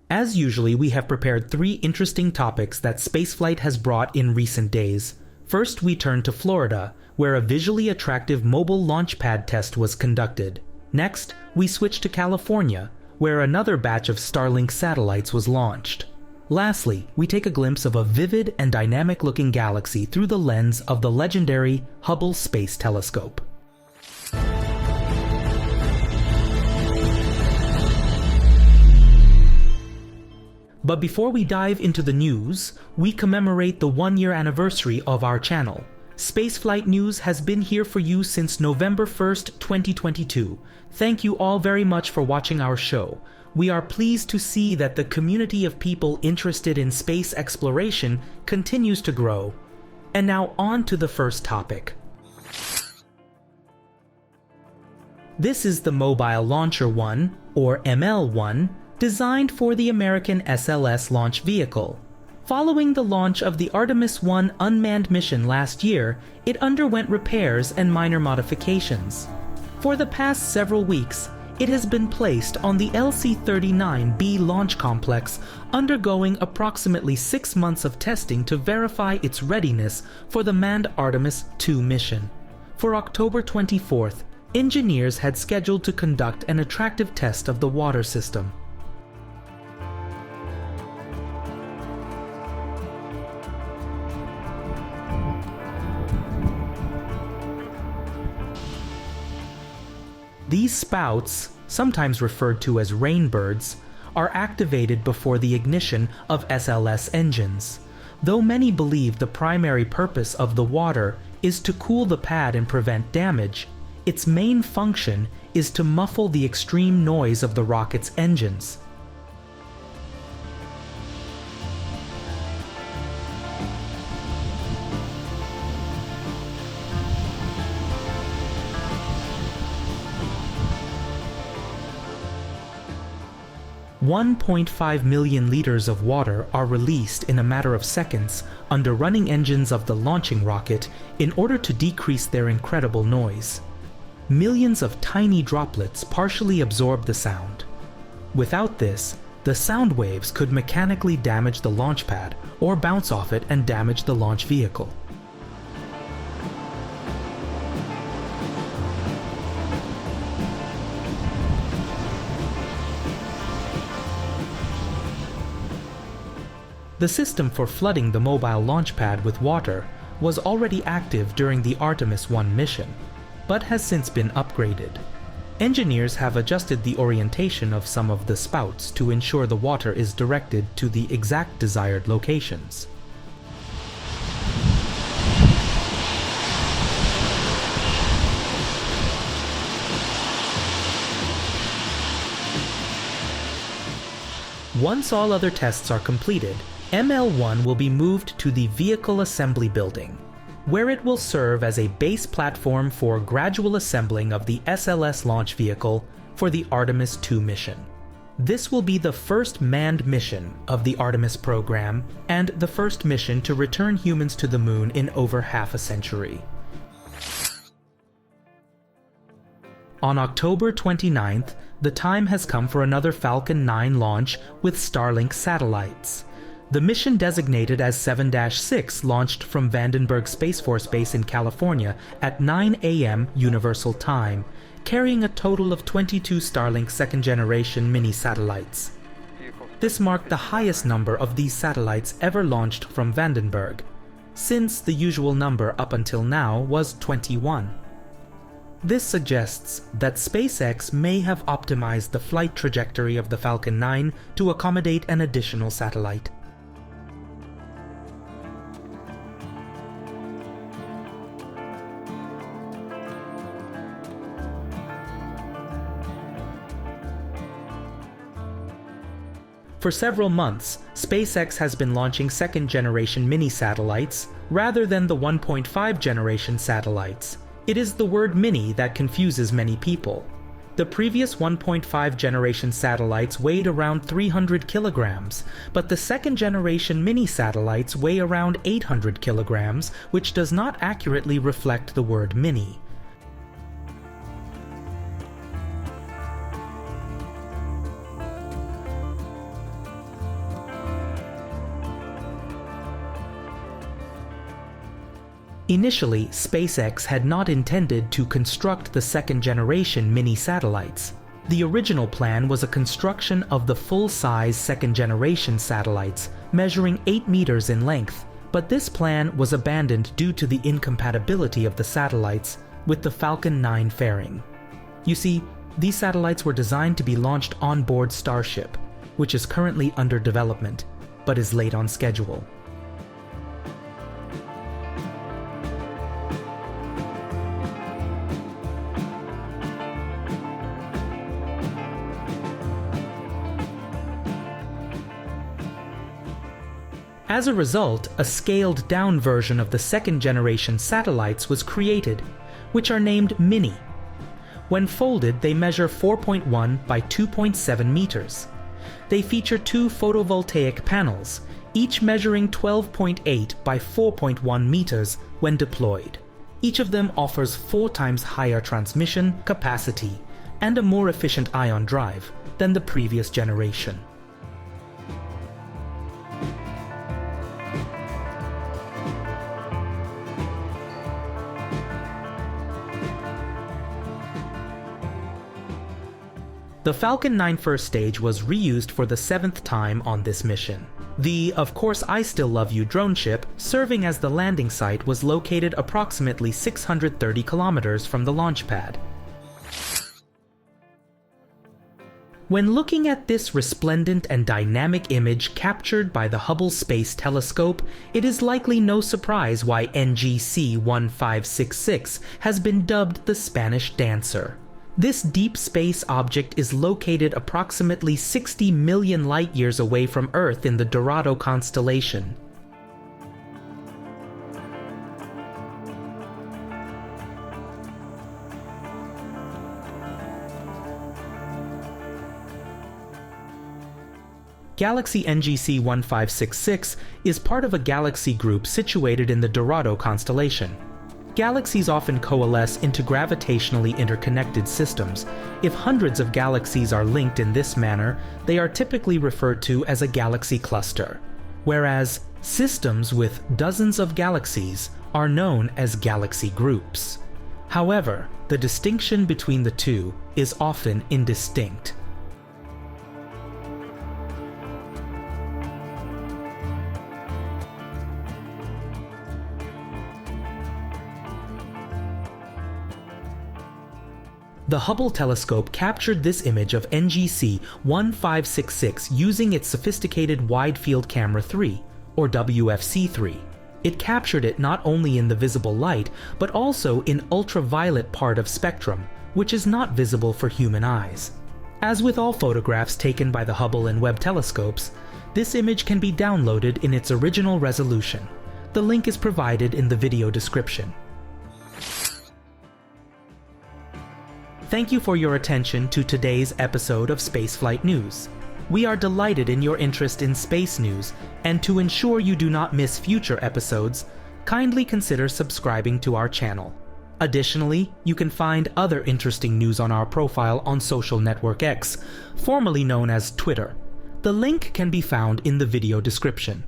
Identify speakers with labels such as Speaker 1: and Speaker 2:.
Speaker 1: As usually, we have prepared 3 interesting topics that spaceflight has brought in recent days. First, we turn to Florida, where a visually attractive mobile launch pad test was conducted. Next, we switch to California, where another batch of Starlink satellites was launched. Lastly, we take a glimpse of a vivid and dynamic-looking galaxy through the lens of the legendary Hubble Space Telescope. But before we dive into the news, we commemorate the 1-year anniversary of our channel. Spaceflight News has been here for you since November 1st, 2022. Thank you all very much for watching our show. We are pleased to see that the community of people interested in space exploration continues to grow. And now on to the first topic. This is the Mobile Launcher 1, or ML1, designed for the American SLS launch vehicle. Following the launch of the Artemis 1 unmanned mission last year, it underwent repairs and minor modifications. For the past several weeks, it has been placed on the LC-39B launch complex, undergoing approximately 6 months of testing to verify its readiness for the manned Artemis 2 mission. For October 24th, engineers had scheduled to conduct an attractive test of the water system. These spouts, sometimes referred to as rainbirds, are activated before the ignition of SLS engines. Though many believe the primary purpose of the water is to cool the pad and prevent damage, its main function is to muffle the extreme noise of the rocket's engines. $1.5 million liters of water are released in a matter of seconds under running engines of the launching rocket in order to decrease their incredible noise. Millions of tiny droplets partially absorb the sound. Without this, the sound waves could mechanically damage the launch pad or bounce off it and damage the launch vehicle. The system for flooding the mobile launch pad with water was already active during the Artemis 1 mission, but has since been upgraded. Engineers have adjusted the orientation of some of the spouts to ensure the water is directed to the exact desired locations. Once all other tests are completed, ML1 will be moved to the Vehicle Assembly Building, where it will serve as a base platform for gradual assembling of the SLS launch vehicle for the Artemis 2 mission. This will be the first manned mission of the Artemis program and the first mission to return humans to the moon in over half a century. On October 29th, the time has come for another Falcon 9 launch with Starlink satellites. The mission designated as 7-6 launched from Vandenberg Space Force Base in California at 9 a.m. Universal Time, carrying a total of 22 Starlink second-generation mini-satellites. This marked the highest number of these satellites ever launched from Vandenberg, since the usual number up until now was 21. This suggests that SpaceX may have optimized the flight trajectory of the Falcon 9 to accommodate an additional satellite. For several months, SpaceX has been launching second-generation mini-satellites rather than the 1.5-generation satellites. It is the word mini that confuses many people. The previous 1.5-generation satellites weighed around 300 kilograms, but the second-generation mini-satellites weigh around 800 kilograms, which does not accurately reflect the word mini. Initially, SpaceX had not intended to construct the second-generation mini-satellites. The original plan was a construction of the full-size second-generation satellites, measuring 8 meters in length, but this plan was abandoned due to the incompatibility of the satellites with the Falcon 9 fairing. You see, these satellites were designed to be launched on board Starship, which is currently under development, but is late on schedule. As a result, a scaled-down version of the second-generation satellites was created, which are named Mini. When folded, they measure 4.1 by 2.7 meters. They feature 2 photovoltaic panels, each measuring 12.8 by 4.1 meters when deployed. Each of them offers 4 times higher transmission capacity and a more efficient ion drive than the previous generation. The Falcon 9 first stage was reused for the 7th time on this mission. The Of Course I Still Love You drone ship, serving as the landing site, was located approximately 630 kilometers from the launch pad. When looking at this resplendent and dynamic image captured by the Hubble Space Telescope, it is likely no surprise why NGC 1566 has been dubbed the Spanish Dancer. This deep space object is located approximately 60 million light-years away from Earth in the Dorado constellation. Galaxy NGC 1566 is part of a galaxy group situated in the Dorado constellation. Galaxies often coalesce into gravitationally interconnected systems. If hundreds of galaxies are linked in this manner, they are typically referred to as a galaxy cluster, whereas systems with dozens of galaxies are known as galaxy groups. However, the distinction between the two is often indistinct. The Hubble telescope captured this image of NGC 1566 using its sophisticated Wide Field Camera 3, or WFC3. It captured it not only in the visible light, but also in ultraviolet part of spectrum, which is not visible for human eyes. As with all photographs taken by the Hubble and Webb telescopes, this image can be downloaded in its original resolution. The link is provided in the video description. Thank you for your attention to today's episode of Spaceflight News. We are delighted in your interest in space news, and to ensure you do not miss future episodes, kindly consider subscribing to our channel. Additionally, you can find other interesting news on our profile on social network X, formerly known as Twitter. The link can be found in the video description.